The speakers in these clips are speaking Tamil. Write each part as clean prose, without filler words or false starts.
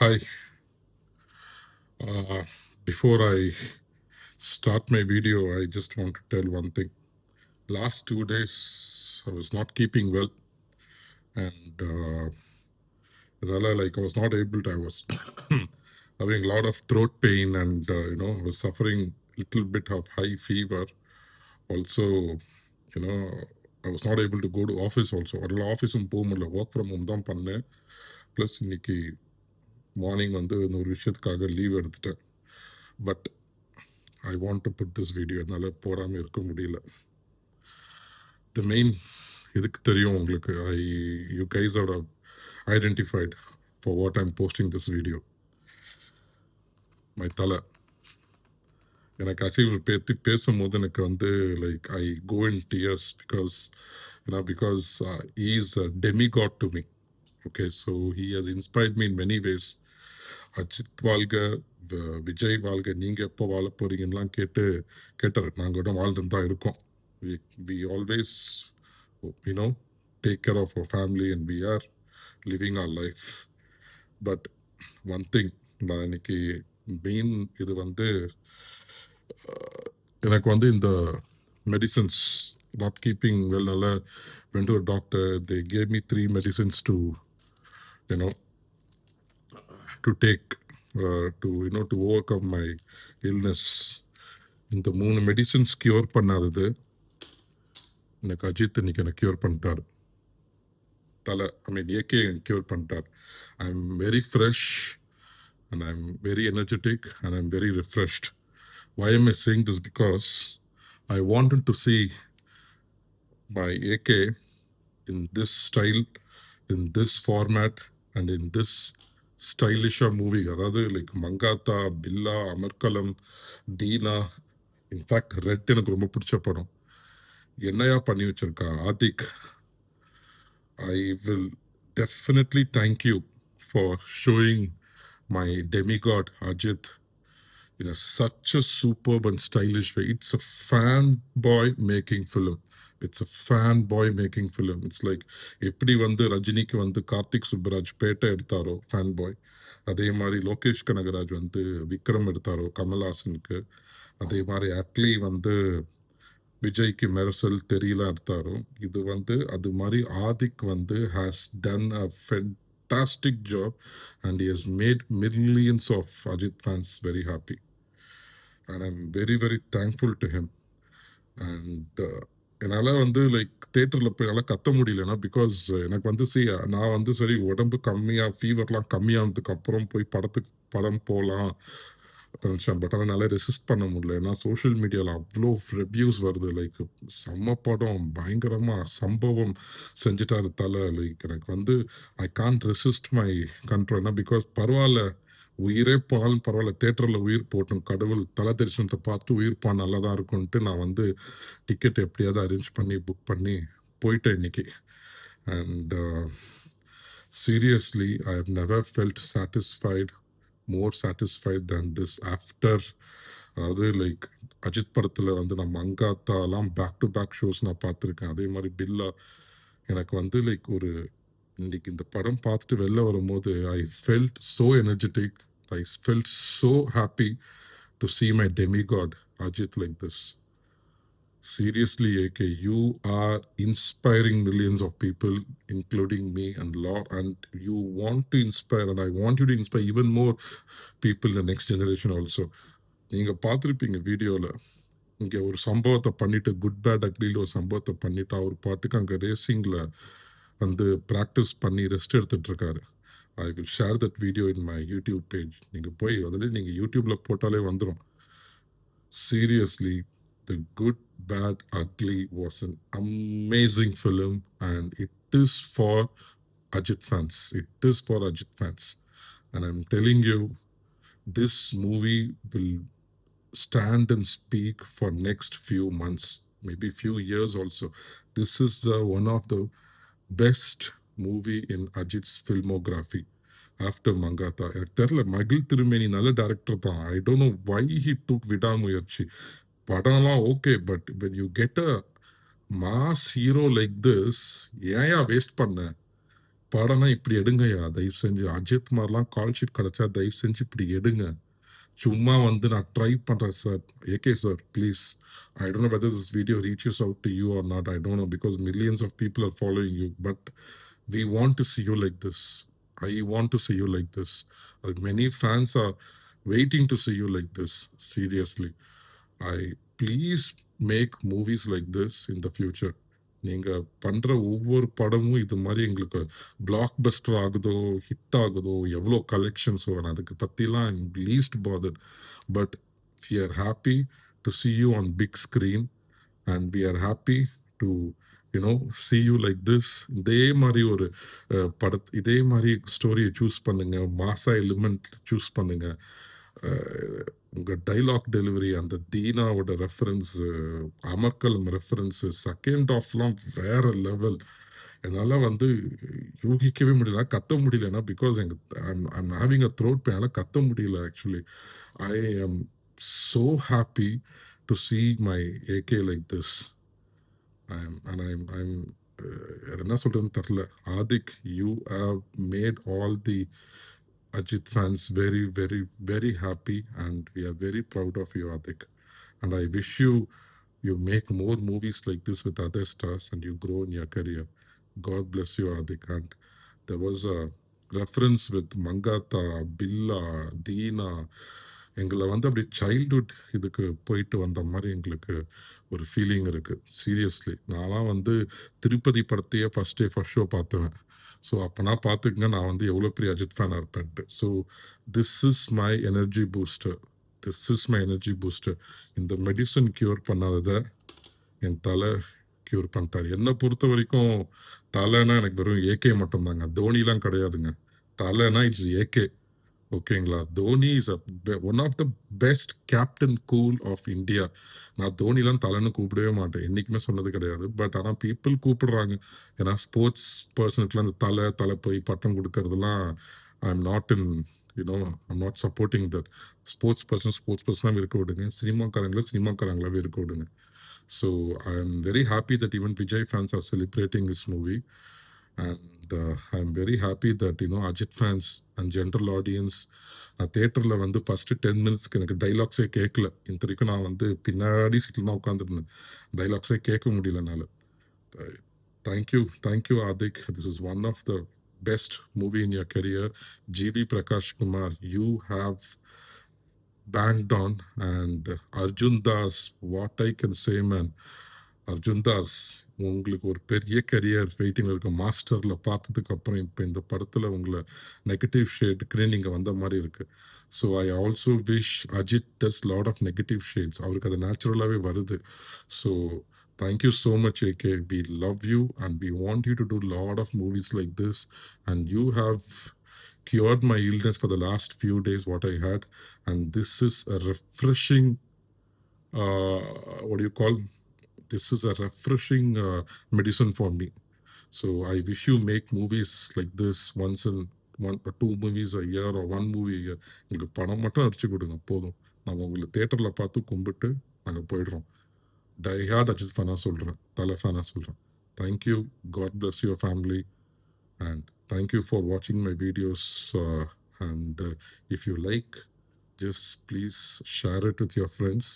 Hi. Uh, Before I start my video, I just want to tell one thing. Last 2 days, I was not keeping well, and like I was not able to. I was having a lot of throat pain, and I was suffering little bit of high fever. Also, I was not able to go to office. Also, அதில் ஆஃபீஸும் போக முடியல. ஒர்க் ஃப்ரம் ஹோம் தான் பண்ணேன். ப்ளஸ் இன்னைக்கு மார்னிங் வந்து இந்த ஒரு விஷயத்துக்காக லீவ் எடுத்துட்டேன். But I want to put this video என்னால் போடாமல் இருக்க முடியல. The main இதுக்கு தெரியும் உங்களுக்கு. You guys would have identified for what I'm posting this video. My தலை எனக்கு அச்சீவ் பற்றி பேசும்போது எனக்கு வந்து like I go in tears because he is a demigod to me. Okay, so he has inspired me in many ways. Ajith வாழ்க, விஜய் வாழ்க, நீங்கள் எப்போ வாழ போறீங்கலாம் கேட்டார். நாங்கள் கூட வாழ்ந்துட்டு தான் இருக்கோம். We always, take care of our family and we are living our life. But one thing, நான் இன்னைக்கு மெயின் இது வந்து எனக்கு வந்து இந்த மெடிசன்ஸ் நாட் கீப்பிங் வெல் நல்ல went to a doctor. They gave me 3 medicines to take to overcome my illness. இந்த 3 மெடிசன்ஸ் கியூர் பண்ணாதது எனக்கு அஜித் இன்னைக்கு எனக்கு கியூர் பண்ணிட்டார். தலை ஏகே கியூர் பண்ணிட்டார். ஐ am very fresh and I'm very energetic and I'm very refreshed. Why am I saying this? Because I wanted to see my AK in this style, in this format, and in this stylish movie. அதாவது லைக் மங்காத்தா, பில்லா, அமர்கலம், தீனா, இன்ஃபேக்ட் ரெட் எனக்கு ரொம்ப பிடிச்ச படம். என்னையா பண்ணி வச்சிருக்கா Adhik. I will definitely thank you for showing my demigod Ajit in such a superb and stylish way. It's a fanboy making film. It's a fanboy making film. It's like எப்படி வந்து ரஜினிக்கு வந்து கார்த்திக் சுப்பராஜ் பேட்டை எடுத்தாரோ ஃபேன் பாய், அதே மாதிரி லோகேஷ் கனகராஜ் வந்து விக்ரம் எடுத்தாரோ கமல்ஹாசனுக்கு, அதே மாதிரி அட்லி வந்து விஜய்க்கு மெர்சல் தெரியல எடுத்தாரோ, இது வந்து அது மாதிரி ஆதிக் வந்து has done a fantastic job and he has made millions of Ajit fans very happy. And I'm very, very thankful to him. And என்னால் வந்து லைக் தேட்டரில் போய் என்னால் கத்த முடியலன்னா பிகாஸ் எனக்கு வந்து நான் வந்து சரி உடம்பு கம்மியாக ஃபீவர்லாம் கம்மியானதுக்கு அப்புறம் போய் படம் போகலாம் நினச்சேன். பட் அதனால் ரெசிஸ்ட் பண்ண முடியல. ஏன்னா சோஷியல் மீடியாவில் அவ்வளோ ரிவ்யூஸ் வருது. லைக் செம்ம படம், பயங்கரமாக சம்பவம் செஞ்சுட்டாரு தலை. லைக் எனக்கு வந்து ஐ கான்ட் ரெசிஸ்ட் மை கண்ட்ரோல்னா பிகாஸ் பரவாயில்ல, உயிரே போனாலும் பரவாயில்ல, தேட்டரில் உயிர் போட்டோம், கடவுள் தலை தரிசனத்தை பார்த்து உயிர் பா நல்லா தான் இருக்கும்ன்ட்டு நான் வந்து டிக்கெட் எப்படியாவது அரேஞ்ச் பண்ணி புக் பண்ணி போயிட்டேன் இன்னைக்கு. And seriously I have never felt satisfied, more satisfied than this after. அதாவது லைக் அஜித் படத்தில் வந்து நான் மங்காத்தாலாம் பேக் டு பேக் ஷோஸ் நான் பார்த்துருக்கேன். அதே மாதிரி பில்லா. எனக்கு வந்து லைக் ஒரு இன்னைக்கு இந்த படம் பார்த்துட்டு வெளில வரும்போது I felt so energetic. I felt so happy to see my demigod Ajit like this. Seriously, AK, you are inspiring millions of people, including me and Lord, and you want to inspire, and I want you to inspire even more people in the next generation also. நீங்க பார்த்துருப்பீங்க வீடியோவில், இங்கே ஒரு சம்பவத்தை பண்ணிட்டு, குட் பேட் அக்லியில் ஒரு சம்பவத்தை பண்ணிட்டு, அவர் பாட்டுக்கு அங்கே ரேசிங்கில் வந்து ப்ராக்டிஸ் பண்ணி ரெஸ்ட் எடுத்துட்டு இருக்காரு. I will share that video in my YouTube page. நீங்கள் போய் அதில் நீங்கள் யூடியூப்பில் போட்டாலே வந்துடும். Seriously, The Good, Bad, Ugly was an amazing film and it is for Ajit fans. It is for Ajit fans. And I'm telling you, this movie will stand and speak for next few months, maybe few years also. This is one of the best movie in Ajit's filmography after Mankatha. எனக்கு தெரியல, மகிழ் திருமேனி நல்ல டைரக்டர் தான். I don't know why he took Vidaamuyarchi. படம்லாம் okay, but when you get a mass hero like this, ஏன் வேஸ்ட் பண்ண? படம்னா இப்படி எடுங்கய்யா தயவு செஞ்சு. அஜித் மாரிலாம் கால் ஷீட் கிடைச்சா தயவு செஞ்சு இப்படி எடுங்க. சும்மா வந்து நான் ட்ரை பண்றேன் sir. AK sir please. I don't know whether this video reaches out to you or not. I don't know because millions of people are following you. But we want to see you like this. I want to see you like this. Many fans are waiting to see you like this. Seriously. I please make movies like this in the future. நீங்க பண்ற ஒவ்வொரு படமும் இது மாரி எங்களுக்கு பிளாக் பஸ்டர் ஆகுதோ, ஹிட் ஆகுதோ, எவ்வளோ கலெக்ஷன்ஸோ நான் அதுக்கு பத்திலாம் I am least bothered. But we are happy to see you on big screen and we are happy to see you like this. இதே மாதிரி ஒரு இதே மாதிரி ஸ்டோரியை சூஸ் பண்ணுங்க, மாசா எலிமெண்ட் சூஸ் பண்ணுங்க. உங்க டைலாக் டெலிவரி, அந்த தீனாவோட ரெஃபரன்ஸ், அமர்கலம் ரெஃபரன்ஸ், செகண்ட் ஆஃப்லாம் வேற லெவல். என்னால வந்து யூகிக்கவே முடியல, கத்த முடியலன்னா பிகாஸ் எங்க I'm having a throat pain, என்னால கத்த முடியல actually. I am so happy to see my AK like this. I'm என்ன சொல்றதுன்னு தெரியல. Adhik, you have made all the Ajit fans very, very, very happy, and we are very proud of you, Adik. And I wish you make more movies like this with other stars and you grow in your career. God bless you, Adik. And there was a reference with Mangata, Billa, Deena. எங்களை வந்து அப்படி சைல்ட்ஹுட் இதுக்கு போயிட்டு வந்த மாதிரி எங்களுக்கு ஒரு ஃபீலிங் இருக்கு. சீரியஸ்லி நான்லாம் வந்து திருப்பதி படத்தையே ஃபர்ஸ்ட் ஷோ பார்த்துவேன். ஸோ அப்போனா பார்த்துக்குங்க நான் வந்து எவ்வளோ பெரிய அஜித் ஃபேனாக இருப்பேன்ட்டு. So this is my energy booster. This is my energy booster. இந்த மெடிசன் க்யூர் பண்ணாததை என் தலை க்யூர் பண்ணிட்டார். என்னை பொறுத்த வரைக்கும் தலைனா எனக்கு வெறும் ஏகே மட்டும்தாங்க, தோனிலாம் கிடையாதுங்க. தலைனா இட்ஸ் ஏகே. ஓகேங்களா? Dhoni is one of the best captain cool of India. நான் தோனிலாம் தலைன்னு கூப்பிடவே மாட்டேன், என்றைக்குமே சொன்னது கிடையாது. பட் ஆனால் பீப்புள் கூப்பிடுறாங்க. ஏன்னா ஸ்போர்ட்ஸ் பர்சனுக்குலாம் அந்த தலை போய் பட்டம் கொடுக்கறதுலாம் I am not in I'm not supporting that. Sports பர்சனாகவே இருக்க விடுங்க, சினிமாக்காரங்களாகவே இருக்க விடுங்க. So I am very happy that even Vijay fans are celebrating this movie. And I'm very happy that Ajit fans and general audience நான் தேட்டரில் வந்து ஃபஸ்ட்டு 10 மினிட்ஸ்க்கு எனக்கு டைலாக்ஸே கேட்கல. இந்த வரைக்கும் நான் வந்து பின்னாடி சீட்டில் தான் உட்காந்துருந்தேன், டைலாக்ஸே கேட்க முடியல என்னால். Thank you Adhik. This is one of the best movie in your career. GV Prakash Kumar, you have banged on, and Arjun Das, what I can say, man. Arjun Das, உங்களுக்கு ஒரு பெரிய கரியர் வெயிட்டிங்கில் இருக்க. மாஸ்டரில் பார்த்ததுக்கு அப்புறம் இப்போ இந்த படத்தில் உங்களை நெகட்டிவ் ஷேடுக்குனே நீங்கள் வந்த மாதிரி இருக்கு. So I also wish Ajith does lot of negative shades. அவருக்கு அது நேச்சுரலாகவே வருது. So thank you so much AK. We love you and we want you to do lot of movies like this. And you have cured my illness for the last few days what I had, and this is a refreshing what do you call, this is a refreshing medicine for me. So I wish you make movies like this once in one or two movies a year or one movie a year. உங்களுக்கு பணம் மட்டும் அடிச்சு கொடுங்க போதும். நம்ம உங்களை தேட்டரில் பார்த்து கும்பிட்டு நாங்கள் போயிடுறோம். டை ஹார்ட் அஜித் ஃபேனா சொல்கிறேன், தலை ஃபேனா சொல்கிறேன். Thank you. God bless your family. And thank you for watching my videos. And if you like, just please share it with your friends.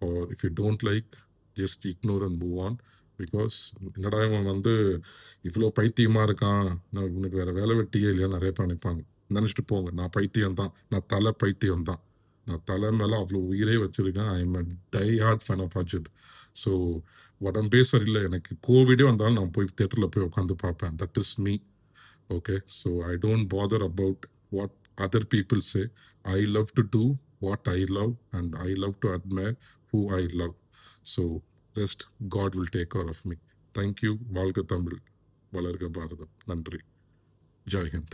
Or if you don't like, just ignore and move on. Because என்னடா இவன் வந்து இவ்வளோ பைத்தியமாக இருக்கான், நான் உனக்கு வேறு வேலை வெட்டியே இல்லையா நிறைய பேர் நினைப்பாங்க. நினச்சிட்டு போங்க, நான் பைத்தியம் தான், நான் தலை பைத்தியம் தான். நான் தலை மேலே அவ்வளோ உயிரே வச்சுருக்கேன். I am a die hard fan of Ajith. So உடம்பே சரியில்லை, எனக்கு கோவிடே வந்தாலும் நான் போய் தேட்டரில் போய் உட்காந்து பார்ப்பேன். That is me. Okay, so I don't bother about what other people say. I love to do what I love, and I love to admire who I love. So rest God will take care of me. Thank you. Valga Tamil, Valarga Bharadam. Nandri. Jai Hind.